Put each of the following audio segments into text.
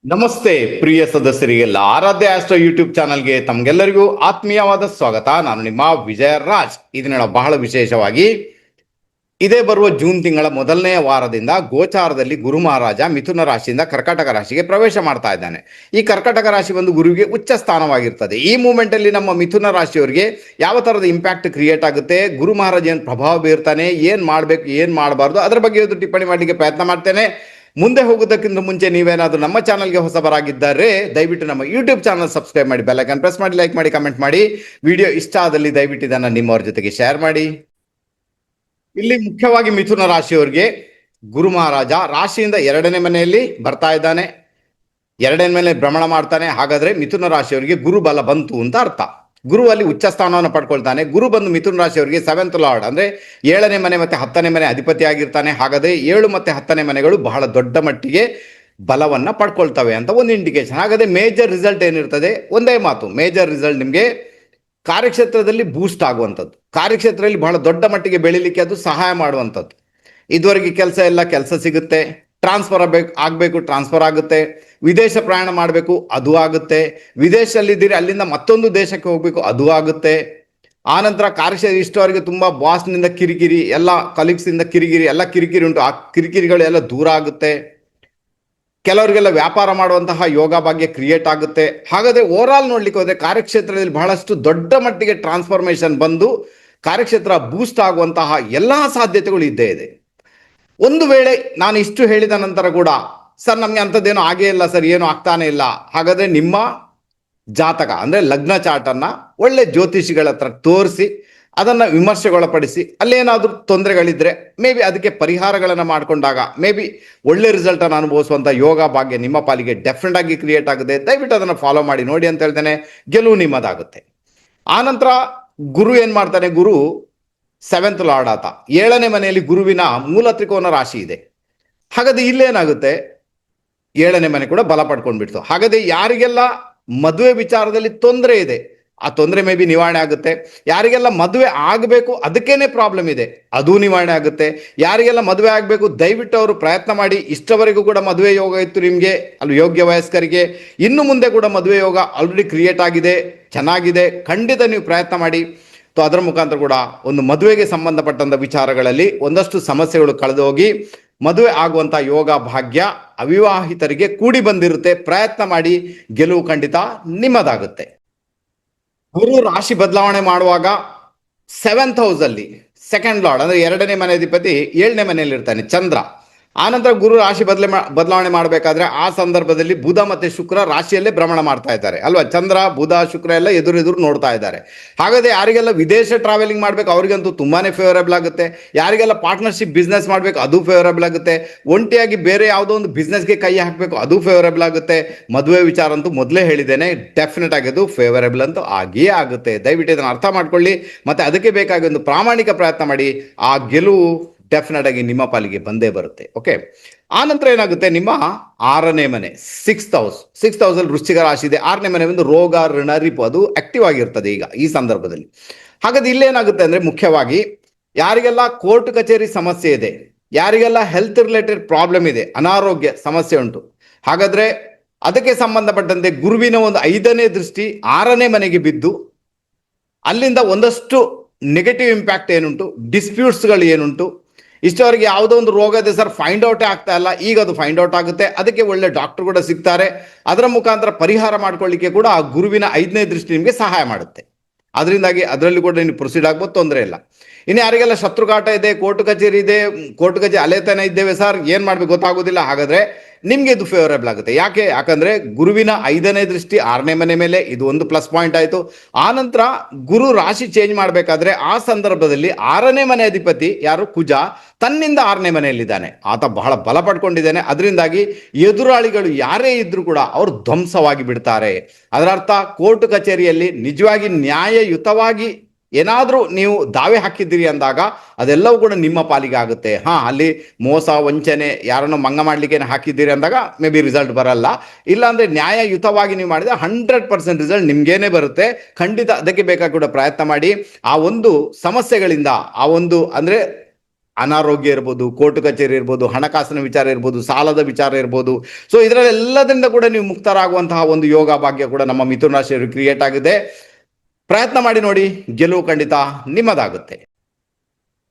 ನಮಸ್ತೆ ಪ್ರಿಯ ಸದಸ್ಯರಿಗೆಲ್ಲ ಆರಾಧ್ಯ astro YouTube ಚಾನಲ್ಗೆ ತಮಗೆಲ್ಲರಿಗೂ ಆತ್ಮೀಯವಾದ ಸ್ವಾಗತ. ನಾನು ನಿಮ್ಮ ವಿಜಯ ರಾಜ್. ಇದನ್ನೆಲ್ಲ ಬಹಳ ವಿಶೇಷವಾಗಿ ಇದೇ ಬರುವ ಜೂನ್ ತಿಂಗಳ ಮೊದಲನೆಯ ವಾರದಿಂದ ಗೋಚಾರದಲ್ಲಿ ಗುರು ಮಹಾರಾಜ ಮಿಥುನ ರಾಶಿಯಿಂದ ಕರ್ಕಾಟಕ ರಾಶಿಗೆ ಪ್ರವೇಶ ಮಾಡ್ತಾ ಇದ್ದಾನೆ. ಈ ಕರ್ಕಾಟಕ ರಾಶಿ ಒಂದು ಗುರುವಿಗೆ ಉಚ್ಚ ಸ್ಥಾನವಾಗಿರ್ತದೆ. ಈ ಮೂಮೆಂಟ್ ಅಲ್ಲಿ ನಮ್ಮ ಮಿಥುನ ರಾಶಿಯವರಿಗೆ ಯಾವ ತರದ ಇಂಪ್ಯಾಕ್ಟ್ ಕ್ರಿಯೇಟ್ ಆಗುತ್ತೆ, ಗುರು ಮಹಾರಾಜ ಏನು ಪ್ರಭಾವ ಬೀರ್ತಾನೆ, ಏನ್ ಮಾಡ್ಬೇಕು ಏನ್ ಮಾಡಬಾರ್ದು, ಅದರ ಬಗ್ಗೆ ಇವತ್ತು ಟಿಪ್ಪಣಿ ಮಾಡಲಿಕ್ಕೆ ಪ್ರಯತ್ನ ಮಾಡ್ತೇನೆ. ಮುಂದೆ ಹೋಗೋದಕ್ಕಿಂತ ಮುಂಚೆ ನೀವೇನಾದರೂ ನಮ್ಮ ಚಾನಲ್ಗೆ ಹೊಸಬರಾಗಿದ್ದರೆ ದಯವಿಟ್ಟು ನಮ್ಮ ಯೂಟ್ಯೂಬ್ ಚಾನಲ್ ಸಬ್ಸ್ಕ್ರೈಬ್ ಮಾಡಿ, ಬೆಲ್ ಐಕಾನ್ ಪ್ರೆಸ್ ಮಾಡಿ, ಲೈಕ್ ಮಾಡಿ, ಕಮೆಂಟ್ ಮಾಡಿ. ವಿಡಿಯೋ ಇಷ್ಟ ಆದಲ್ಲಿ ದಯವಿಟ್ಟು ಇದನ್ನು ನಿಮ್ಮವ್ರ ಜೊತೆಗೆ ಶೇರ್ ಮಾಡಿ. ಇಲ್ಲಿ ಮುಖ್ಯವಾಗಿ ಮಿಥುನ ರಾಶಿಯವರಿಗೆ ಗುರು ಮಹಾರಾಜ ರಾಶಿಯಿಂದ 2ನೇ ಮನೆಯಲ್ಲಿ ಬರ್ತಾ ಇದ್ದಾನೆ, 2ನೇ ಮನೆ ಭ್ರಮಣ ಮಾಡ್ತಾನೆ. ಹಾಗಾದ್ರೆ ಮಿಥುನ ರಾಶಿಯವರಿಗೆ ಗುರು ಬಲ ಬಂತು ಅಂತ ಅರ್ಥ. ಗುರು ಅಲ್ಲಿ ಉಚ್ಚ ಸ್ಥಾನವನ್ನು ಪಡ್ಕೊಳ್ತಾನೆ. ಗುರು ಬಂದು ಮಿಥುನ ರಾಶಿಯವರಿಗೆ 7th ಲಾರ್ಡ್ ಅಂದ್ರೆ 7ನೇ ಮನೆ ಮತ್ತೆ 10ನೇ ಮನೆ ಅಧಿಪತಿ ಆಗಿರ್ತಾನೆ. ಹಾಗಾದ್ರೆ 7 ಮತ್ತೆ 10ನೇ ಮನೆಗಳು ಬಹಳ ದೊಡ್ಡ ಮಟ್ಟಿಗೆ ಬಲವನ್ನ ಪಡ್ಕೊಳ್ತವೆ ಅಂತ ಒಂದು ಇಂಡಿಕೇಶನ್. ಹಾಗಾದ್ರೆ ಮೇಜರ್ ರಿಸಲ್ಟ್ ಏನಿರ್ತದೆ, ಒಂದೇ ಮಾತು, ಮೇಜರ್ ರಿಸಲ್ಟ್ ನಿಮಗೆ ಕಾರ್ಯಕ್ಷೇತ್ರದಲ್ಲಿ ಬೂಸ್ಟ್ ಆಗುವಂಥದ್ದು, ಕಾರ್ಯಕ್ಷೇತ್ರದಲ್ಲಿ ಬಹಳ ದೊಡ್ಡ ಮಟ್ಟಿಗೆ ಬೆಳಿಲಿಕ್ಕೆ ಅದು ಸಹಾಯ ಮಾಡುವಂಥದ್ದು. ಇದುವರೆಗೆ ಕೆಲಸ ಸಿಗುತ್ತೆ, ಟ್ರಾನ್ಸ್ಫರ್ ಆಗಬೇಕು ಟ್ರಾನ್ಸ್ಫರ್ ಆಗುತ್ತೆ, ವಿದೇಶ ಪ್ರಯಾಣ ಮಾಡಬೇಕು ಅದು ಆಗುತ್ತೆ, ವಿದೇಶದಲ್ಲಿದ್ದೀರಿ ಅಲ್ಲಿಂದ ಮತ್ತೊಂದು ದೇಶಕ್ಕೆ ಹೋಗಬೇಕು ಅದು ಆಗುತ್ತೆ. ಆನಂತರ ಕಾರ್ಯಕ್ಷೇತ್ರ ಇಷ್ಟವರೆಗೆ ತುಂಬ ಬಾಸ್ನಿಂದ ಕಿರಿಕಿರಿ, ಎಲ್ಲ ಕಲೀಗ್ಸಿಂದ ಕಿರಿಕಿರಿ, ಎಲ್ಲ ಕಿರಿಕಿರಿ ಉಂಟು, ಆ ಕಿರಿಕಿರಿಗಳು ಎಲ್ಲ ದೂರ ಆಗುತ್ತೆ. ಕೆಲವರಿಗೆಲ್ಲ ವ್ಯಾಪಾರ ಮಾಡುವಂತಹ ಯೋಗ ಭಾಗ್ಯ ಕ್ರಿಯೇಟ್ ಆಗುತ್ತೆ. ಹಾಗಾದ್ರೆ ಓವರ್ ಆಲ್ ನೋಡ್ಲಿಕ್ಕೆ ಹೋದ್ರೆ ಕಾರ್ಯಕ್ಷೇತ್ರದಲ್ಲಿ ಬಹಳಷ್ಟು ದೊಡ್ಡ ಮಟ್ಟಿಗೆ ಟ್ರಾನ್ಸ್ಫಾರ್ಮೇಶನ್ ಬಂದು ಕಾರ್ಯಕ್ಷೇತ್ರ ಬೂಸ್ಟ್ ಆಗುವಂತಹ ಎಲ್ಲಾ ಸಾಧ್ಯತೆಗಳು ಇದ್ದೇ ಇದೆ. ಒಂದು ವೇಳೆ ನಾನು ಇಷ್ಟು ಹೇಳಿದ ನಂತರ ಕೂಡ ಸರ್ ನಮ್ಗೆ ಅಂಥದ್ದೇನೋ ಆಗೇ ಇಲ್ಲ ಸರ್, ಏನು ಆಗ್ತಾನೆ ಇಲ್ಲ, ಹಾಗಾದ್ರೆ ನಿಮ್ಮ ಜಾತಕ ಅಂದ್ರೆ ಲಗ್ನ ಚಾರ್ಟನ್ನು ಒಳ್ಳೆ ಜ್ಯೋತಿಷಿಗಳ ಹತ್ರ ತೋರಿಸಿ ಅದನ್ನು ವಿಮರ್ಶೆಗೊಳಪಡಿಸಿ ಅಲ್ಲೇನಾದ್ರೂ ತೊಂದರೆಗಳಿದ್ರೆ ಮೇ ಬಿ ಅದಕ್ಕೆ ಪರಿಹಾರಗಳನ್ನು ಮಾಡಿಕೊಂಡಾಗ ಮೇ ಬಿ ಒಳ್ಳೆ ರಿಸಲ್ಟನ್ನು ಅನುಭವಿಸುವಂಥ ಯೋಗ ಭಾಗ್ಯ ನಿಮ್ಮ ಪಾಲಿಗೆ ಡೆಫಿನೆಟ್ ಆಗಿ ಕ್ರಿಯೇಟ್ ಆಗುತ್ತೆ. ದಯವಿಟ್ಟು ಅದನ್ನು ಫಾಲೋ ಮಾಡಿ ನೋಡಿ ಅಂತ ಹೇಳ್ತೇನೆ. ಗೆಲುವು ನಿಮ್ಮದಾಗುತ್ತೆ. ಆನಂತರ ಗುರು ಏನು ಮಾಡ್ತಾನೆ, ಗುರು 7th ಲಾರ್ಡ್ ಆತ, 7ನೇ ಮನೆಯಲ್ಲಿ ಗುರುವಿನ ಮೂಲ ತ್ರಿಕೋನ ರಾಶಿ ಇದೆ. ಹಾಗಾದ್ರೆ ಇಲ್ಲೇನಾಗುತ್ತೆ, 7ನೇ ಮನೆ ಕೂಡ ಬಲ ಪಡ್ಕೊಂಡ್ಬಿಡ್ತು. ಹಾಗಾದ್ರೆ ಯಾರಿಗೆಲ್ಲ ಮದುವೆ ವಿಚಾರದಲ್ಲಿ ತೊಂದರೆ ಇದೆ ಆ ತೊಂದರೆ ಮೇ ಬಿ ನಿವಾರಣೆ ಆಗುತ್ತೆ. ಯಾರಿಗೆಲ್ಲ ಮದುವೆ ಆಗಬೇಕು ಅದಕ್ಕೇನೆ ಪ್ರಾಬ್ಲಮ್ ಇದೆ ಅದು ನಿವಾರಣೆ ಆಗುತ್ತೆ. ಯಾರಿಗೆಲ್ಲ ಮದುವೆ ಆಗಬೇಕು ದಯವಿಟ್ಟು ಅವರು ಪ್ರಯತ್ನ ಮಾಡಿ. ಇಷ್ಟವರೆಗೂ ಕೂಡ ಮದುವೆ ಯೋಗ ಇತ್ತು ನಿಮಗೆ, ಅಲ್ಲಿ ಯೋಗ್ಯ ವಯಸ್ಕರಿಗೆ, ಇನ್ನು ಮುಂದೆ ಕೂಡ ಮದುವೆ ಯೋಗ ಆಲ್ರೆಡಿ ಕ್ರಿಯೇಟ್ ಆಗಿದೆ, ಚೆನ್ನಾಗಿದೆ. ಖಂಡಿತ ನೀವು ಪ್ರಯತ್ನ ಮಾಡಿ. ಅದರ ಮುಖಾಂತರ ಕೂಡ ಒಂದು ಮದುವೆಗೆ ಸಂಬಂಧಪಟ್ಟಂತ ವಿಚಾರಗಳಲ್ಲಿ ಒಂದಷ್ಟು ಸಮಸ್ಯೆಗಳು ಕಳೆದು ಹೋಗಿ ಮದುವೆ ಆಗುವಂತ ಯೋಗ ಭಾಗ್ಯ ಅವಿವಾಹಿತರಿಗೆ ಕೂಡಿ ಬಂದಿರುತ್ತೆ. ಪ್ರಯತ್ನ ಮಾಡಿ, ಗೆಲುವು ಖಂಡಿತ ನಿಮ್ಮದಾಗುತ್ತೆ. ಗುರು ರಾಶಿ ಬದಲಾವಣೆ ಮಾಡುವಾಗ 7th ಹೌಸ್ ಅಲ್ಲಿ 2nd ಲಾರ್ಡ್ ಅಂದ್ರೆ 2ನೇ ಮನೆ ಅಧಿಪತಿ 7ನೇ ಮನೆಯಲ್ಲಿ ಇರ್ತಾನೆ ಚಂದ್ರ. ಆನಂತರ ಗುರು ರಾಶಿ ಬದಲಾವಣೆ ಮಾಡಬೇಕಾದ್ರೆ ಆ ಸಂದರ್ಭದಲ್ಲಿ ಬುಧ ಮತ್ತೆ ಶುಕ್ರ ರಾಶಿಯಲ್ಲೇ ಭ್ರಮಣ ಮಾಡ್ತಾ ಇದ್ದಾರೆ ಅಲ್ವಾ. ಚಂದ್ರ ಬುಧ ಶುಕ್ರ ಎಲ್ಲ ಎದುರು ನೋಡ್ತಾ ಇದ್ದಾರೆ. ಹಾಗಾದ್ರೆ ಯಾರಿಗೆಲ್ಲ ವಿದೇಶ ಟ್ರಾವೆಲಿಂಗ್ ಮಾಡ್ಬೇಕು ಅವ್ರಿಗಂತೂ ತುಂಬಾನೇ ಫೇವರಬಲ್ ಆಗುತ್ತೆ. ಯಾರಿಗೆಲ್ಲ ಪಾರ್ಟ್ನರ್ಶಿಪ್ ಬಿಸ್ನೆಸ್ ಮಾಡ್ಬೇಕು ಅದು ಫೇವರಬಲ್ ಆಗುತ್ತೆ. ಒಂಟಿಯಾಗಿ ಬೇರೆ ಯಾವುದೋ ಒಂದು ಬಿಸ್ನೆಸ್ಗೆ ಕೈ ಹಾಕಬೇಕು ಅದು ಫೇವರಬಲ್ ಆಗುತ್ತೆ. ಮದುವೆ ವಿಚಾರ ಅಂತೂ ಮೊದಲೇ ಹೇಳಿದ್ದೇನೆ, ಡೆಫಿನೆಟ್ ಆಗಿ ಅದು ಫೇವರಬಲ್ ಅಂತೂ ಆಗಿಯೇ ಆಗುತ್ತೆ. ದಯವಿಟ್ಟು ಇದನ್ನು ಅರ್ಥ ಮಾಡ್ಕೊಳ್ಳಿ. ಮತ್ತೆ ಅದಕ್ಕೆ ಬೇಕಾಗಿ ಒಂದು ಪ್ರಾಮಾಣಿಕ ಪ್ರಯತ್ನ ಮಾಡಿ. ಆ ಗೆಲುವು ಡೆಫಿನೆಟ್ ಆಗಿ ನಿಮ್ಮ ಪಾಲಿಗೆ ಬಂದೇ ಬರುತ್ತೆ. ಓಕೆ, ಆನಂತರ ಏನಾಗುತ್ತೆ, ನಿಮ್ಮ 6ನೇ ಮನೆ 6th ಹೌಸ್ ಅಲ್ಲಿ ವೃಶ್ಚಿಕ ರಾಶಿ ಇದೆ. 6ನೇ ಮನೆ ಒಂದು ರೋಗ ಋಣ ರಿಪು ಅದು ಆಕ್ಟಿವ್ ಆಗಿರ್ತದೆ ಈಗ ಈ ಸಂದರ್ಭದಲ್ಲಿ. ಹಾಗಾದ್ರೆ ಇಲ್ಲೇನಾಗುತ್ತೆ ಅಂದ್ರೆ ಮುಖ್ಯವಾಗಿ ಯಾರಿಗೆಲ್ಲ ಕೋರ್ಟ್ ಕಚೇರಿ ಸಮಸ್ಯೆ ಇದೆ, ಯಾರಿಗೆಲ್ಲ ಹೆಲ್ತ್ ರಿಲೇಟೆಡ್ ಪ್ರಾಬ್ಲಮ್ ಇದೆ, ಅನಾರೋಗ್ಯ ಸಮಸ್ಯೆ ಉಂಟು, ಹಾಗಾದ್ರೆ ಅದಕ್ಕೆ ಸಂಬಂಧಪಟ್ಟಂತೆ ಗುರುವಿನ ಒಂದು 5ನೇ ದೃಷ್ಟಿ 6ನೇ ಮನೆಗೆ ಬಿದ್ದು ಅಲ್ಲಿಂದ ಒಂದಷ್ಟು ನೆಗೆಟಿವ್ ಇಂಪ್ಯಾಕ್ಟ್ ಏನುಂಟು, ಡಿಸ್ಪ್ಯೂಟ್ಸ್ಗಳು ಏನುಂಟು, ಇಷ್ಟವರೆಗೆ ಯಾವುದೋ ಒಂದು ರೋಗ ಇದೆ ಸರ್ ಫೈಂಡ್ ಔಟೇ ಆಗ್ತಾ ಇಲ್ಲ, ಈಗ ಅದು ಫೈಂಡ್ ಔಟ್ ಆಗುತ್ತೆ. ಅದಕ್ಕೆ ಒಳ್ಳೆ ಡಾಕ್ಟರ್ ಕೂಡ ಸಿಗ್ತಾರೆ. ಅದರ ಮುಖಾಂತರ ಪರಿಹಾರ ಮಾಡ್ಕೊಳ್ಳಿಕ್ಕೆ ಕೂಡ ಆ ಗುರುವಿನ 5ನೇ ದೃಷ್ಟಿ ನಿಮಗೆ ಸಹಾಯ ಮಾಡುತ್ತೆ. ಅದರಿಂದಾಗಿ ಅದರಲ್ಲಿ ಕೂಡ ನೀವು ಪ್ರೊಸೀಡ್ ಆಗ್ಬೋದು, ತೊಂದರೆ ಇಲ್ಲ. ಇನ್ನು ಯಾರಿಗೆಲ್ಲ ಶತ್ರುಕಾಟ ಇದೆ, ಕೋರ್ಟ್ ಕಚೇರಿ ಇದೆ, ಕೋರ್ಟ್ ಕಚೇರಿ ಅಲೆತಾನೆ ಇದ್ದೇವೆ ಸರ್ ಏನು ಮಾಡ್ಬೇಕು ಗೊತ್ತಾಗೋದಿಲ್ಲ, ಹಾಗಾದ್ರೆ ನಿಮ್ಗೆ ಇದು ಫೇವರೇಬಲ್ ಆಗುತ್ತೆ. ಯಾಕಂದ್ರೆ ಗುರುವಿನ 5ನೇ ದೃಷ್ಟಿ 6ನೇ ಮನೆ ಮೇಲೆ, ಇದು ಒಂದು ಪ್ಲಸ್ ಪಾಯಿಂಟ್ ಆಯ್ತು. ಆನಂತರ ಗುರು ರಾಶಿ ಚೇಂಜ್ ಮಾಡಬೇಕಾದ್ರೆ ಆ ಸಂದರ್ಭದಲ್ಲಿ 6ನೇ ಮನೆ ಅಧಿಪತಿ ಯಾರು, ಕುಜ, ತನ್ನಿಂದ 6ನೇ ಮನೆಯಲ್ಲಿದ್ದಾನೆ. ಆತ ಬಹಳ ಬಲ ಪಡ್ಕೊಂಡಿದ್ದಾನೆ. ಅದರಿಂದಾಗಿ ಎದುರಾಳಿಗಳು ಯಾರೇ ಇದ್ರೂ ಕೂಡ ಅವರು ಧ್ವಂಸವಾಗಿ ಬಿಡ್ತಾರೆ. ಅದರ ಅರ್ಥ ಕೋರ್ಟ್ ಕಚೇರಿಯಲ್ಲಿ ನಿಜವಾಗಿ ನ್ಯಾಯಯುತವಾಗಿ ಏನಾದರೂ ನೀವು ದಾವೆ ಹಾಕಿದ್ದೀರಿ ಅಂದಾಗ ಅದೆಲ್ಲವೂ ಕೂಡ ನಿಮ್ಮ ಪಾಲಿಗೆ ಆಗುತ್ತೆ. ಅಲ್ಲಿ ಮೋಸ ವಂಚನೆ ಯಾರನ್ನು ಮಂಗ ಮಾಡ್ಲಿಕ್ಕೆ ಹಾಕಿದ್ದೀರಿ ಅಂದಾಗ ಮೇ ಬಿ ರಿಸಲ್ಟ್ ಬರಲ್ಲ. ಇಲ್ಲಾಂದ್ರೆ ನ್ಯಾಯಯುತವಾಗಿ ನೀವು ಮಾಡಿದ್ರೆ 100% ರಿಸಲ್ಟ್ ನಿಮ್ಗೇನೆ ಬರುತ್ತೆ. ಖಂಡಿತ ಅದಕ್ಕೆ ಬೇಕಾಗಿ ಕೂಡ ಪ್ರಯತ್ನ ಮಾಡಿ. ಆ ಒಂದು ಸಮಸ್ಯೆಗಳಿಂದ, ಆ ಒಂದು ಅಂದ್ರೆ ಅನಾರೋಗ್ಯ ಇರ್ಬೋದು, ಕೋರ್ಟ್ ಕಚೇರಿ ಇರ್ಬೋದು, ಹಣಕಾಸಿನ ವಿಚಾರ ಇರ್ಬೋದು, ಸಾಲದ ವಿಚಾರ ಇರ್ಬೋದು. ಸೊ ಇದರಲ್ಲೆಲ್ಲದಿಂದ ಕೂಡ ನೀವು ಮುಕ್ತರಾಗುವಂತಹ ಒಂದು ಯೋಗ ಭಾಗ್ಯ ಕೂಡ ನಮ್ಮ ಮಿಥುನ ರಾಶಿಯವರು ಕ್ರಿಯೇಟ್ ಆಗಿದೆ. ಪ್ರಯತ್ನ ಮಾಡಿ ನೋಡಿ, ಗೆಲುವು ಖಂಡಿತ ನಿಮ್ಮದಾಗುತ್ತೆ.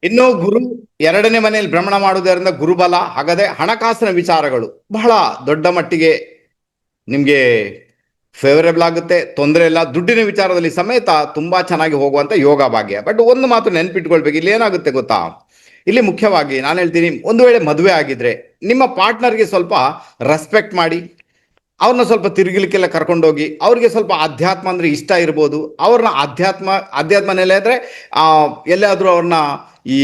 ಇನ್ನು ಗುರು 2ನೇ ಮನೆಯಲ್ಲಿ ಭ್ರಮಣ ಮಾಡುವುದರಿಂದ ಗುರುಬಲ, ಹಾಗಾದ್ರೆ ಹಣಕಾಸಿನ ವಿಚಾರಗಳು ಬಹಳ ದೊಡ್ಡ ಮಟ್ಟಿಗೆ ನಿಮ್ಗೆ ಫೇವರೇಬಲ್ ಆಗುತ್ತೆ, ತೊಂದರೆ ಇಲ್ಲ. ದುಡ್ಡಿನ ವಿಚಾರದಲ್ಲಿ ಸಮೇತ ತುಂಬಾ ಚೆನ್ನಾಗಿ ಹೋಗುವಂತ ಯೋಗ ಭಾಗ್ಯ. ಬಟ್ ಒಂದು ಮಾತು ನೆನ್ಪಿಟ್ಕೊಳ್ಬೇಕು, ಇಲ್ಲಿ ಏನಾಗುತ್ತೆ ಗೊತ್ತಾ, ಇಲ್ಲಿ ಮುಖ್ಯವಾಗಿ ನಾನು ಹೇಳ್ತೀನಿ, ಒಂದು ವೇಳೆ ಮದುವೆ ಆಗಿದ್ರೆ ನಿಮ್ಮ ಪಾರ್ಟ್ನರ್ಗೆ ಸ್ವಲ್ಪ ರೆಸ್ಪೆಕ್ಟ್ ಮಾಡಿ, ಅವ್ರನ್ನ ಸ್ವಲ್ಪ ತಿರುಗಲಿಕ್ಕೆಲ್ಲ ಕರ್ಕೊಂಡೋಗಿ, ಅವ್ರಿಗೆ ಸ್ವಲ್ಪ ಅಧ್ಯಾತ್ಮ ಅಂದ್ರೆ ಇಷ್ಟ ಇರ್ಬೋದು, ಅವ್ರನ್ನ ಅಧ್ಯಾತ್ಮನೆಲ್ಲ ಇದ್ರೆ ಎಲ್ಲಾದ್ರೂ ಅವ್ರನ್ನ ಈ